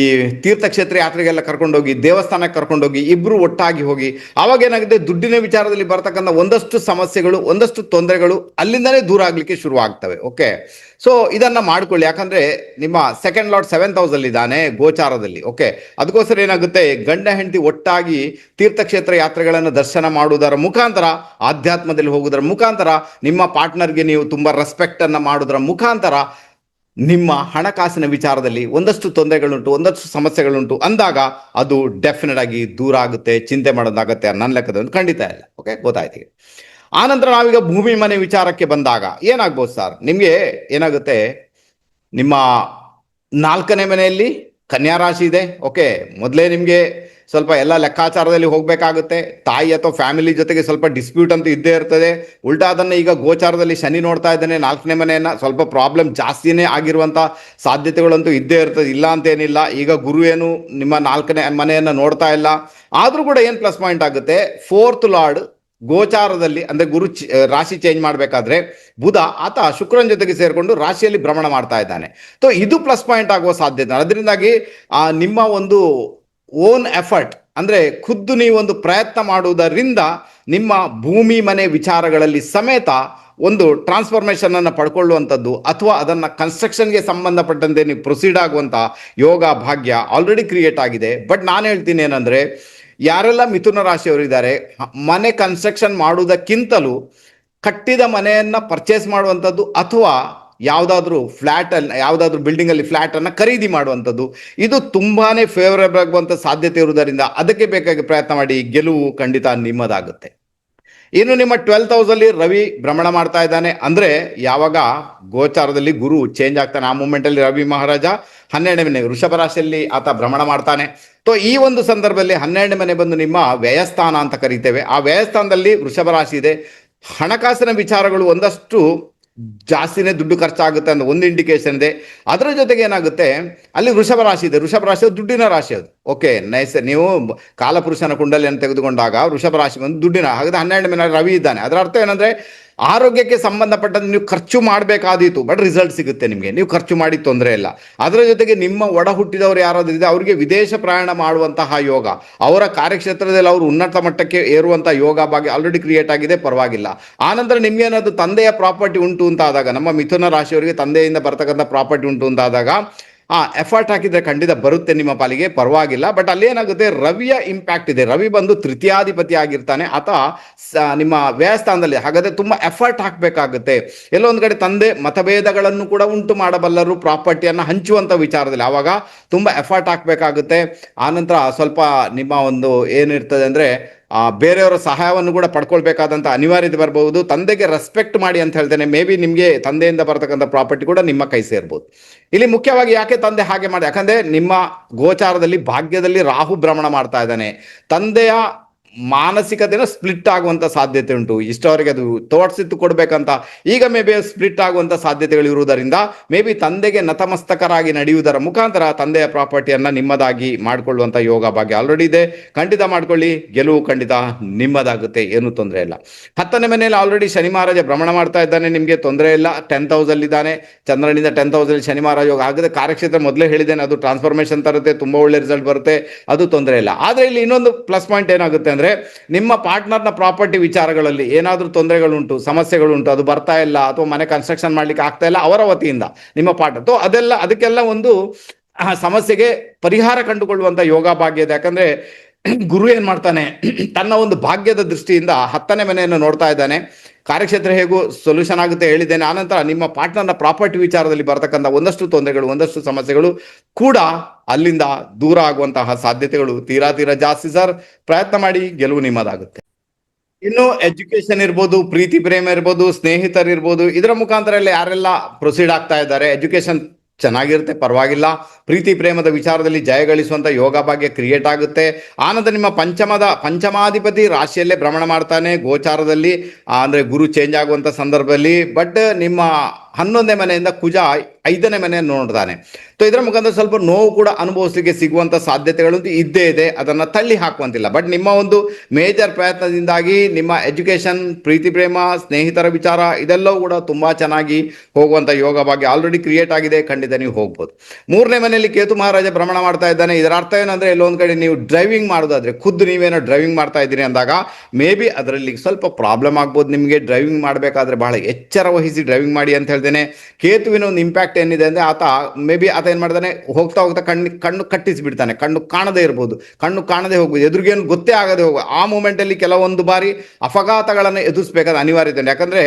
ತೀರ್ಥಕ್ಷೇತ್ರ ಯಾತ್ರೆಗೆಲ್ಲ ಕರ್ಕೊಂಡೋಗಿ, ದೇವಸ್ಥಾನಕ್ಕೆ ಕರ್ಕೊಂಡೋಗಿ, ಇಬ್ರು ಒಟ್ಟಾಗಿ ಹೋಗಿ, ಅವಾಗ ಏನಾಗುತ್ತೆ, ದುಡ್ಡಿನ ವಿಚಾರದಲ್ಲಿ ಬರ್ತಕ್ಕಂಥ ಒಂದಷ್ಟು ಸಮಸ್ಯೆಗಳು, ಒಂದಷ್ಟು ತೊಂದರೆಗಳು ಅಲ್ಲಿಂದನೇ ದೂರ ಆಗ್ಲಿಕ್ಕೆ ಶುರು ಆಗ್ತವೆ. ಓಕೆ, ಸೊ ಇದನ್ನ ಮಾಡ್ಕೊಳ್ಳಿ. ಯಾಕಂದ್ರೆ ನಿಮ್ಮ ಸೆಕೆಂಡ್ ಲಾರ್ಡ್ 7th ಹೌಸ್ ಅಲ್ಲಿ ಇದ್ದಾನೆ ಗೋಚಾರದಲ್ಲಿ. ಓಕೆ, ಅದಕ್ಕೋಸ್ಕರ ಏನಾಗುತ್ತೆ, ಗಂಡ ಹೆಂಡತಿ ಒಟ್ಟಾಗಿ ತೀರ್ಥಕ್ಷೇತ್ರ ಯಾತ್ರೆಗಳನ್ನು ದರ್ಶನ ಮಾಡುವುದರ ಮುಖಾಂತರ, ಆಧ್ಯಾತ್ಮದಲ್ಲಿ ಹೋಗುವುದರ ಮುಖಾಂತರ, ನಿಮ್ಮ ಪಾರ್ಟ್ನರ್ಗೆ ನೀವು ತುಂಬಾ ರೆಸ್ಪೆಕ್ಟ್ ಅನ್ನ ಮಾಡುವುದರ ಮುಖಾಂತರ, ನಿಮ್ಮ ಹಣಕಾಸಿನ ವಿಚಾರದಲ್ಲಿ ಒಂದಷ್ಟು ತೊಂದರೆಗಳುಂಟು, ಒಂದಷ್ಟು ಸಮಸ್ಯೆಗಳುಂಟು ಅಂದಾಗ ಅದು ಡೆಫಿನೆಟ್ ಆಗಿ ದೂರ ಆಗುತ್ತೆ. ಚಿಂತೆ ಮಾಡೋದಾಗತ್ತೆ ನನ್ನ ಲೆಕ್ಕದಲ್ಲಿ ಖಂಡಿತ ಇಲ್ಲ. ಓಕೆ, ಗೊತ್ತಾಯ್ತು. ಆನಂತರ ನಾವೀಗ ಭೂಮಿ ಮನೆ ವಿಚಾರಕ್ಕೆ ಬಂದಾಗ ಏನಾಗ್ಬೋದು ಸರ್, ನಿಮ್ಗೆ ಏನಾಗುತ್ತೆ, ನಿಮ್ಮ 4ನೇ ಮನೆಯಲ್ಲಿ ಕನ್ಯಾ ರಾಶಿ ಇದೆ. ಓಕೆ, ಮೊದಲೇ ನಿಮ್ಗೆ ಸ್ವಲ್ಪ ಎಲ್ಲ ಲೆಕ್ಕಾಚಾರದಲ್ಲಿ ಹೋಗ್ಬೇಕಾಗುತ್ತೆ. ತಾಯಿ ಅಥವಾ ಫ್ಯಾಮಿಲಿ ಜೊತೆಗೆ ಸ್ವಲ್ಪ ಡಿಸ್ಪ್ಯೂಟ್ ಅಂತೂ ಇದ್ದೇ ಇರ್ತದೆ. ಉಲ್ಟಾ ಅದನ್ನ ಈಗ ಗೋಚಾರದಲ್ಲಿ ಶನಿ ನೋಡ್ತಾ ಇದ್ದಾನೆ 4ನೇ ಮನೆಯನ್ನ, ಸ್ವಲ್ಪ ಪ್ರಾಬ್ಲಮ್ ಜಾಸ್ತಿನೇ ಆಗಿರುವಂತ ಸಾಧ್ಯತೆಗಳಂತೂ ಇದ್ದೇ ಇರ್ತದೆ, ಇಲ್ಲ ಅಂತೇನಿಲ್ಲ. ಈಗ ಗುರು ಏನು ನಿಮ್ಮ 4ನೇ ಮನೆಯನ್ನ ನೋಡ್ತಾ ಇಲ್ಲ, ಆದ್ರೂ ಕೂಡ ಏನ್ ಪ್ಲಸ್ ಪಾಯಿಂಟ್ ಆಗುತ್ತೆ, 4th ಲಾರ್ಡ್ ಗೋಚಾರದಲ್ಲಿ ಅಂದ್ರೆ ಗುರು ರಾಶಿ ಚೇಂಜ್ ಮಾಡಬೇಕಾದ್ರೆ ಬುಧ ಆತ ಶುಕ್ರನ ಜೊತೆಗೆ ಸೇರಿಕೊಂಡು ರಾಶಿಯಲ್ಲಿ ಭ್ರಮಣ ಮಾಡ್ತಾ ಇದ್ದಾನೆ. ಸೊ ಇದು ಪ್ಲಸ್ ಪಾಯಿಂಟ್ ಆಗುವ ಸಾಧ್ಯತೆ. ಅದರಿಂದಾಗಿ ನಿಮ್ಮ ಒಂದು ಓನ್ ಎಫರ್ಟ್ ಅಂದ್ರೆ ಖುದ್ದು ನೀವೊಂದು ಪ್ರಯತ್ನ ಮಾಡುವುದರಿಂದ ನಿಮ್ಮ ಭೂಮಿ ಮನೆ ವಿಚಾರಗಳಲ್ಲಿ ಸಮೇತ ಒಂದು ಟ್ರಾನ್ಸ್ಫಾರ್ಮೇಶನ್ ಅನ್ನು ಪಡ್ಕೊಳ್ಳುವಂಥದ್ದು, ಅಥವಾ ಅದನ್ನ ಕನ್ಸ್ಟ್ರಕ್ಷನ್ಗೆ ಸಂಬಂಧಪಟ್ಟಂತೆ ನೀವು ಪ್ರೊಸೀಡ್ ಆಗುವಂತ ಯೋಗ ಭಾಗ್ಯ ಆಲ್ರೆಡಿ ಕ್ರಿಯೇಟ್ ಆಗಿದೆ. ಬಟ್ ನಾನು ಹೇಳ್ತೀನಿ ಏನಂದ್ರೆ, ಯಾರೆಲ್ಲ ಮಿಥುನ ರಾಶಿಯವರು ಇದ್ದಾರೆ, ಮನೆ ಕನ್ಸ್ಟ್ರಕ್ಷನ್ ಮಾಡುವುದಕ್ಕಿಂತಲೂ ಕಟ್ಟಿದ ಮನೆಯನ್ನ ಪರ್ಚೇಸ್ ಮಾಡುವಂಥದ್ದು, ಅಥವಾ ಯಾವುದಾದ್ರೂ ಬಿಲ್ಡಿಂಗ್ ಅಲ್ಲಿ ಫ್ಲಾಟ್ ಅನ್ನ ಖರೀದಿ ಮಾಡುವಂಥದ್ದು, ಇದು ತುಂಬಾನೇ ಫೇವರೇಬಲ್ ಆಗುವಂತ ಸಾಧ್ಯತೆ ಇರುವುದರಿಂದ ಅದಕ್ಕೆ ಬೇಕಾಗಿ ಪ್ರಯತ್ನ ಮಾಡಿ, ಗೆಲುವು ಖಂಡಿತ ನಿಮ್ಮದಾಗುತ್ತೆ. ಇನ್ನು ನಿಮ್ಮ 12th ಹೌಸ್ ಅಲ್ಲಿ ರವಿ ಭ್ರಮಣ ಮಾಡ್ತಾ ಇದ್ದಾನೆ. ಅಂದ್ರೆ ಯಾವಾಗ ಗೋಚಾರದಲ್ಲಿ ಗುರು ಚೇಂಜ್ ಆಗ್ತಾನೆ, ಆ ಮೂಮೆಂಟ್ ಅಲ್ಲಿ ರವಿ ಮಹಾರಾಜ 12ನೇ ಮನೆ ವೃಷಭ ರಾಶಿಯಲ್ಲಿ ಆತ ಭ್ರಮಣ ಮಾಡ್ತಾನೆ. ಸೊ ಈ ಒಂದು ಸಂದರ್ಭದಲ್ಲಿ 12ನೇ ಮನೆ ಬಂದು ನಿಮ್ಮ ವ್ಯಯಸ್ಥಾನ ಅಂತ ಕರಿತೇವೆ. ಆ ವ್ಯಯಸ್ಥಾನದಲ್ಲಿ ವೃಷಭ ರಾಶಿ ಇದೆ. ಹಣಕಾಸಿನ ವಿಚಾರಗಳು ಒಂದಷ್ಟು ಜಾಸ್ತಿನೇ ದುಡ್ಡು ಖರ್ಚಾಗುತ್ತೆ ಅಂತ ಒಂದು ಇಂಡಿಕೇಶನ್ ಇದೆ. ಅದರ ಜೊತೆಗೆ ಏನಾಗುತ್ತೆ, ಅಲ್ಲಿ ವೃಷಭ ರಾಶಿ ಇದೆ. ವೃಷಭ ರಾಶಿ ದುಡ್ಡಿನ ರಾಶಿ ಅದು. Okay, nice. ನೀವು ಕಾಲಪುರುಷನ ಕುಂಡಲಿಯನ್ನು ತೆಗೆದುಕೊಂಡಾಗ ವೃಷಭ ರಾಶಿ ಒಂದು ದುಡ್ಡಿನ, ಹಾಗಾದ್ರೆ 12ನೇ ಮನೆ ರವಿ ಇದ್ದಾನೆ. ಅದರ ಅರ್ಥ ಏನಂದ್ರೆ, ಆರೋಗ್ಯಕ್ಕೆ ಸಂಬಂಧಪಟ್ಟಂತೆ ನೀವು ಖರ್ಚು ಮಾಡಬೇಕಾದೀತು, ಬಟ್ ರಿಸಲ್ಟ್ ಸಿಗುತ್ತೆ ನಿಮಗೆ, ನೀವು ಖರ್ಚು ಮಾಡಿ ತೊಂದರೆ ಇಲ್ಲ. ಅದರ ಜೊತೆಗೆ ನಿಮ್ಮ ಒಡ ಹುಟ್ಟಿದವರು ಯಾರಾದ್ರೂ ಇದೆ ಅವರಿಗೆ ವಿದೇಶ ಪ್ರಯಾಣ ಮಾಡುವಂತಹ ಯೋಗ, ಅವರ ಕಾರ್ಯಕ್ಷೇತ್ರದಲ್ಲಿ ಅವರು ಉನ್ನತ ಮಟ್ಟಕ್ಕೆ ಏರುವಂತಹ ಯೋಗ ಭಾಗ್ಯ ಆಲ್ರೆಡಿ ಕ್ರಿಯೇಟ್ ಆಗಿದೆ, ಪರವಾಗಿಲ್ಲ. ಆನಂತರ ನಿಮ್ಗೇನಾದ್ರು ತಂದೆಯ ಪ್ರಾಪರ್ಟಿ ಉಂಟು ಅಂತ ಆದಾಗ, ನಮ್ಮ ಮಿಥುನ ರಾಶಿಯವರಿಗೆ ತಂದೆಯಿಂದ ಬರ್ತಕ್ಕಂಥ ಪ್ರಾಪರ್ಟಿ ಉಂಟು ಅಂತ ಆದಾಗ ಎಫರ್ಟ್ ಹಾಕಿದ್ರೆ ಖಂಡಿತ ಬರುತ್ತೆ ನಿಮ್ಮ ಪಾಲಿಗೆ, ಪರವಾಗಿಲ್ಲ. ಬಟ್ ಅಲ್ಲಿ ಏನಾಗುತ್ತೆ, ರವಿಯ ಇಂಪ್ಯಾಕ್ಟ್ ಇದೆ. ರವಿ ಬಂದು ತೃತೀಯಾಧಿಪತಿ ಆಗಿರ್ತಾನೆ, ಆತ ನಿಮ್ಮ ವ್ಯಯಸ್ಥಾನದಲ್ಲಿ. ಹಾಗಾದ್ರೆ ತುಂಬಾ ಎಫರ್ಟ್ ಹಾಕಬೇಕಾಗುತ್ತೆ. ಎಲ್ಲೋ ಒಂದು ಕಡೆ ತಂದೆ ಮತಭೇದಗಳನ್ನು ಕೂಡ ಉಂಟು ಮಾಡಬಲ್ಲರು ಪ್ರಾಪರ್ಟಿಯನ್ನು ಹಂಚುವಂತ ವಿಚಾರದಲ್ಲಿ, ಆವಾಗ ತುಂಬಾ ಎಫರ್ಟ್ ಹಾಕಬೇಕಾಗುತ್ತೆ. ಆನಂತರ ಸ್ವಲ್ಪ ನಿಮ್ಮ ಒಂದು ಏನಿರ್ತದೆ ಅಂದ್ರೆ ಬೇರೆಯವರ ಸಹಾಯವನ್ನು ಕೂಡ ಪಡ್ಕೊಳ್ಬೇಕಾದಂಥ ಅನಿವಾರ್ಯತೆ ಬರಬಹುದು. ತಂದೆಗೆ ರೆಸ್ಪೆಕ್ಟ್ ಮಾಡಿ ಅಂತ ಹೇಳ್ತೇನೆ. ಮೇ ಬಿ ನಿಮಗೆ ತಂದೆಯಿಂದ ಬರ್ತಕ್ಕಂಥ ಪ್ರಾಪರ್ಟಿ ಕೂಡ ನಿಮ್ಮ ಕೈ ಸೇರ್ಬೋದು. ಇಲ್ಲಿ ಮುಖ್ಯವಾಗಿ ಯಾಕೆ ತಂದೆ ಹಾಗೆ ಮಾಡಿ, ಯಾಕಂದ್ರೆ ನಿಮ್ಮ ಗೋಚಾರದಲ್ಲಿ ಭಾಗ್ಯದಲ್ಲಿ ರಾಹು ಭ್ರಮಣ ಮಾಡ್ತಾ ಇದ್ದಾನೆ. ತಂದೆಯ ಮಾನಸಿಕತೆನ ಸ್ಪ್ಲಿಟ್ ಆಗುವಂತ ಸಾಧ್ಯತೆ ಉಂಟು. ಇಷ್ಟವರೆಗೆ ಅದು ಥಾಟ್ಸ್ ಇತ್ತು ಕೊಡ್ಬೇಕಂತ, ಈಗ ಮೇ ಬಿ ಸ್ಪ್ಲಿಟ್ ಆಗುವಂತ ಸಾಧ್ಯತೆಗಳು ಇರುವುದರಿಂದ ಮೇ ಬಿ ತಂದೆಗೆ ನತಮಸ್ತಕರಾಗಿ ನಡೆಯುವುದರ ಮುಖಾಂತರ ತಂದೆಯ ಪ್ರಾಪರ್ಟಿಯನ್ನ ನಿಮ್ಮದಾಗಿ ಮಾಡಿಕೊಳ್ಳುವಂತ ಯೋಗ ಭಾಗ್ಯ ಆಲ್ರೆಡಿ ಇದೆ. ಖಂಡಿತ ಮಾಡ್ಕೊಳ್ಳಿ, ಗೆಲುವು ಖಂಡಿತ ನಿಮ್ಮದಾಗುತ್ತೆ, ಏನು ತೊಂದರೆ ಇಲ್ಲ. 10ನೇ ಮನೆಯಲ್ಲಿ ಆಲ್ರೆಡಿ ಶನಿ ಮಹಾರಾಜ ಭ್ರಮಣ ಮಾಡ್ತಾ ಇದ್ದಾನೆ, ನಿಮಗೆ ತೊಂದರೆ ಇಲ್ಲ. 10th ಹೌಸ್ ಅಲ್ಲಿ ಇದ್ದಾನೆ, ಚಂದ್ರನಿಂದ 10th ಹೌಸ್ ಅಲ್ಲಿ ಶನಿ ಮಹಾರಾಜ ಯೋಗ ಆಗದೆ ಕಾರ್ಯಕ್ಷೇತ್ರ ಮೊದಲೇ ಹೇಳಿದ್ದೇನೆ, ಅದು ಟ್ರಾನ್ಸ್ಫಾರ್ಮೇಶನ್ ತರುತ್ತೆ, ತುಂಬಾ ಒಳ್ಳೆ ರಿಸಲ್ಟ್ ಬರುತ್ತೆ, ಅದು ತೊಂದರೆ ಇಲ್ಲ. ಆದ್ರೆ ಇಲ್ಲಿ ಇನ್ನೊಂದು ಪ್ಲಸ್ ಪಾಯಿಂಟ್ ಏನಾಗುತ್ತೆ ಅಂದ್ರೆ, ನಿಮ್ಮ ಪಾರ್ಟ್ನರ್ನ ಪ್ರಾಪರ್ಟಿ ವಿಚಾರಗಳಲ್ಲಿ ಏನಾದ್ರೂ ತೊಂದರೆಗಳುಂಟು, ಸಮಸ್ಯೆಗಳುಂಟು, ಅದು ಬರ್ತಾ ಇಲ್ಲ ಅಥವಾ ಮನೆ ಕನ್ಸ್ಟ್ರಕ್ಷನ್ ಮಾಡ್ಲಿಕ್ಕೆ ಆಗ್ತಾ ಇಲ್ಲ ಅವರ ವತಿಯಿಂದ ನಿಮ್ಮ ಪಾರ್ಟ್ನರ್, ಅದಕ್ಕೆಲ್ಲ ಒಂದು ಸಮಸ್ಯೆಗೆ ಪರಿಹಾರ ಕಂಡುಕೊಳ್ಳುವಂತ ಯೋಗ ಭಾಗ್ಯ ಇದೆ. ಯಾಕಂದ್ರೆ ಗುರು ಏನ್ ಮಾಡ್ತಾನೆ, ತನ್ನ ಒಂದು ಭಾಗ್ಯದ ದೃಷ್ಟಿಯಿಂದ 10ನೇ ಮನೆಯನ್ನು ನೋಡ್ತಾ ಇದ್ದಾನೆ. ಕಾರ್ಯಕ್ಷೇತ್ರ ಹೇಗೂ ಸೊಲ್ಯೂಷನ್ ಆಗುತ್ತೆ ಹೇಳಿದ್ದೇನೆ. ಆನಂತರ ನಿಮ್ಮ ಪಾರ್ಟ್ನರ್ನ ಪ್ರಾಪರ್ಟಿ ವಿಚಾರದಲ್ಲಿ ಬರತಕ್ಕಂಥ ಒಂದಷ್ಟು ತೊಂದರೆಗಳು, ಒಂದಷ್ಟು ಸಮಸ್ಯೆಗಳು ಕೂಡ ಅಲ್ಲಿಂದ ದೂರ ಆಗುವಂತಹ ಸಾಧ್ಯತೆಗಳು ತೀರಾ ತೀರಾ ಜಾಸ್ತಿ ಸರ್. ಪ್ರಯತ್ನ ಮಾಡಿ, ಗೆಲುವು ನಿಮ್ಮದಾಗುತ್ತೆ. ಇನ್ನು ಎಜುಕೇಶನ್ ಇರ್ಬೋದು, ಪ್ರೀತಿ ಪ್ರೇಮ ಇರ್ಬೋದು, ಸ್ನೇಹಿತರಿರ್ಬೋದು, ಇದರ ಮುಖಾಂತರ ಎಲ್ಲ ಯಾರೆಲ್ಲ ಪ್ರೊಸೀಡ್ ಆಗ್ತಾ ಇದ್ದಾರೆ, ಎಜುಕೇಶನ್ ಚೆನ್ನಾಗಿರುತ್ತೆ, ಪರವಾಗಿಲ್ಲ. ಪ್ರೀತಿ ಪ್ರೇಮದ ವಿಚಾರದಲ್ಲಿ ಜಯ ಗಳಿಸುವಂತ ಯೋಗ ಭಾಗ್ಯ ಕ್ರಿಯೇಟ್ ಆಗುತ್ತೆ. ಆನಂತರ ನಿಮ್ಮ ಪಂಚಮಾಧಿಪತಿ ರಾಶಿಯಲ್ಲೇ ಭ್ರಮಣ ಮಾಡ್ತಾನೆ ಗೋಚಾರದಲ್ಲಿ, ಅಂದ್ರೆ ಗುರು ಚೇಂಜ್ ಆಗುವಂತ ಸಂದರ್ಭದಲ್ಲಿ. ಬಟ್ ನಿಮ್ಮ 11ನೇ ಮನೆಯಿಂದ ಕುಜ 5ನೇ ಮನೆಯನ್ನು ನೋಡ್ತಾನೆ. ಸೊ ಇದರ ಮುಖಾಂತರ ಸ್ವಲ್ಪ ನೋವು ಕೂಡ ಅನುಭವಿಸಲಿಕ್ಕೆ ಸಿಗುವಂತ ಸಾಧ್ಯತೆಗಳು ಇದ್ದೇ ಇದೆ, ಅದನ್ನ ತಳ್ಳಿ ಹಾಕುವಂತಿಲ್ಲ. ಬಟ್ ನಿಮ್ಮ ಒಂದು ಮೇಜರ್ ಪ್ರಯತ್ನದಿಂದಾಗಿ ನಿಮ್ಮ ಎಜುಕೇಶನ್, ಪ್ರೀತಿ ಪ್ರೇಮ, ಸ್ನೇಹಿತರ ವಿಚಾರ ಇದೆಲ್ಲವೂ ಕೂಡ ತುಂಬಾ ಚೆನ್ನಾಗಿ ಹೋಗುವಂತ ಯೋಗ ಭಾಗ್ಯ ಆಲ್ರೆಡಿ ಕ್ರಿಯೇಟ್ ಆಗಿದೆ. ಖಂಡಿತ ನೀವು ಹೋಗ್ಬೋದು. 3ನೇ ಮನೆಯಲ್ಲಿ ಕೇತು ಮಹಾರಾಜ ಭ್ರಮಣ ಮಾಡ್ತಾ ಇದ್ದಾನೆ. ಇದರ ಅರ್ಥ ಏನಂದ್ರೆ, ಎಲ್ಲೊಂದ್ ಕಡೆ ನೀವು ಡ್ರೈವಿಂಗ್ ಮಾಡೋದಾದ್ರೆ, ಖುದ್ದು ನೀವೇನೋ ಡ್ರೈವಿಂಗ್ ಮಾಡ್ತಾ ಇದ್ದೀರಿ ಅಂದಾಗ ಮೇ ಬಿ ಅದರಲ್ಲಿ ಸ್ವಲ್ಪ ಪ್ರಾಬ್ಲಮ್ ಆಗ್ಬೋದು ನಿಮಗೆ. ಡ್ರೈವಿಂಗ್ ಮಾಡಬೇಕಾದ್ರೆ ಬಹಳ ಎಚ್ಚರ ವಹಿಸಿ ಡ್ರೈವಿಂಗ್ ಮಾಡಿ ಅಂತ ಹೇಳ್ತೇನೆ. ಕೇತುವಿನ ಒಂದು ಇಂಪ್ಯಾಕ್ಟ್ ಏನಿದೆ ಅಂದ್ರೆ, ಮೇ ಬಿ ಆತ ಏನ್ ಮಾಡ್ತಾನೆ, ಹೋಗ್ತಾ ಹೋಗ್ತಾ ಕಣ್ಣು ಕಟ್ಟಿಸಿ ಬಿಡ್ತಾನೆ. ಕಣ್ಣು ಕಾಣದೇ ಇರ್ಬೋದು, ಕಣ್ಣು ಕಾಣದೇ ಹೋಗ್ಬೋದು, ಎದುರಿಗೇನು ಗೊತ್ತೇ ಆಗದೆ ಹೋಗುವ ಆ ಮೂಮೆಂಟ್ ಅಲ್ಲಿ ಕೆಲವೊಂದು ಬಾರಿ ಅಪಘಾತಗಳನ್ನು ಎದುರಿಸಬೇಕಾದ ಅನಿವಾರ್ಯತೆ. ಯಾಕಂದ್ರೆ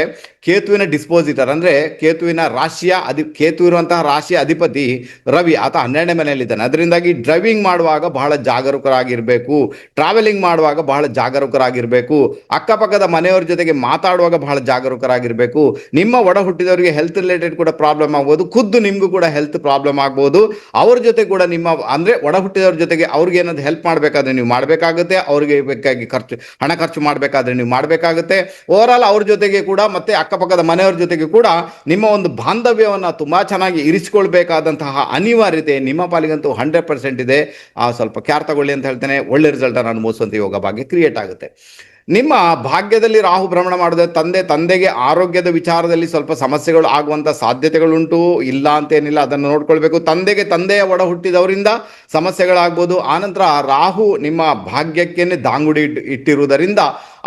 ಕೇತುವಿನ ಡಿಸ್ಪೋಸಿಟರ್ ಅಂದ್ರೆ ಕೇತು ಇರುವಂತಹ ರಾಶಿಯ ಅಧಿಪತಿ ರವಿ, ಆತ 12ನೇ ಮನೆಯಲ್ಲಿದ್ದಾನೆ. ಅದರಿಂದಾಗಿ ಡ್ರೈವಿಂಗ್ ಮಾಡುವಾಗ ಬಹಳ ಜಾಗರೂಕರಾಗಿರ್ಬೇಕು, ಟ್ರಾವೆಲಿಂಗ್ ಮಾಡುವಾಗ ಬಹಳ ಜಾಗರೂಕರಾಗಿರ್ಬೇಕು, ಅಕ್ಕಪಕ್ಕದ ಮನೆಯವರ ಜೊತೆಗೆ ಮಾತಾಡುವಾಗ ಬಹಳ ಜಾಗರೂಕರಾಗಿರ್ಬೇಕು. ನಿಮ್ಮ ಒಡ ಹುಟ್ಟಿದವರಿಗೆ ಹೆಲ್ತ್ ರಿಲೇಟೆಡ್ ಕೂಡ ಪ್ರಾಬ್ಲಮ್ ಆಗ್ಬೋದು, ಖುದ್ದು ನಿಮ್ಗೂ ಕೂಡ ಹೆಲ್ತ್ ಪ್ರಾಬ್ಲಮ್ ಆಗ್ಬೋದು. ಅವ್ರ ಜೊತೆ ಕೂಡ ಅಂದ್ರೆ ಒಡ ಹುಟ್ಟಿದವ್ರ ಜೊತೆಗೆ ಅವ್ರಿಗೆ ಏನಾದ್ರು ಹೆಲ್ಪ್ ಮಾಡಬೇಕಾದ್ರೆ ನೀವು ಮಾಡಬೇಕಾಗುತ್ತೆ, ಅವ್ರಿಗೆ ಬೇಕಾಗಿ ಹಣ ಖರ್ಚು ಮಾಡಬೇಕಾದ್ರೆ ನೀವು ಮಾಡಬೇಕಾಗುತ್ತೆ. ಓವರ್ ಆಲ್ ಅವ್ರ ಜೊತೆಗೆ ಕೂಡ ಮತ್ತೆ ಅಕ್ಕಪಕ್ಕದ ಮನೆಯವ್ರ ಜೊತೆಗೆ ಕೂಡ ನಿಮ್ಮ ಒಂದು ಬಾಂಧವ್ಯವನ್ನ ತುಂಬಾ ಚೆನ್ನಾಗಿ ಇರಿಸಿಕೊಳ್ಬೇಕಾದಂತಹ ಅನಿವಾರ್ಯತೆ ನಿಮ್ಮ ಪಾಲಿಗಂತೂ 100% ಇದೆ. ಸ್ವಲ್ಪ ಕ್ಯಾರ್ ತಗೊಳ್ಳಿ ಅಂತ ಹೇಳ್ತೇನೆ. ಒಳ್ಳೆ ರಿಸಲ್ಟ್ ಅನ್ನು ಅನುಭವಿಸುವಂತ ಯೋಗ ಭಾಗ್ಯ ಕ್ರಿಯೇಟ್ ಆಗುತ್ತೆ. ನಿಮ್ಮ ಭಾಗ್ಯದಲ್ಲಿ ರಾಹು ಭ್ರಮಣ ಮಾಡಿದ್ರೆ ತಂದೆಗೆ ಆರೋಗ್ಯದ ವಿಚಾರದಲ್ಲಿ ಸ್ವಲ್ಪ ಸಮಸ್ಯೆಗಳು ಆಗುವಂತ ಸಾಧ್ಯತೆಗಳುಂಟು, ಇಲ್ಲ ಅಂತೇನಿಲ್ಲ, ಅದನ್ನು ನೋಡ್ಕೊಳ್ಬೇಕು. ತಂದೆಯ ಒಡ ಹುಟ್ಟಿದವರಿಂದ ಸಮಸ್ಯೆಗಳಾಗ್ಬೋದು. ಆನಂತರ ರಾಹು ನಿಮ್ಮ ಭಾಗ್ಯಕ್ಕೇನೆ ದಾಂಗುಡಿ ಇಟ್ಟಿರುವುದರಿಂದ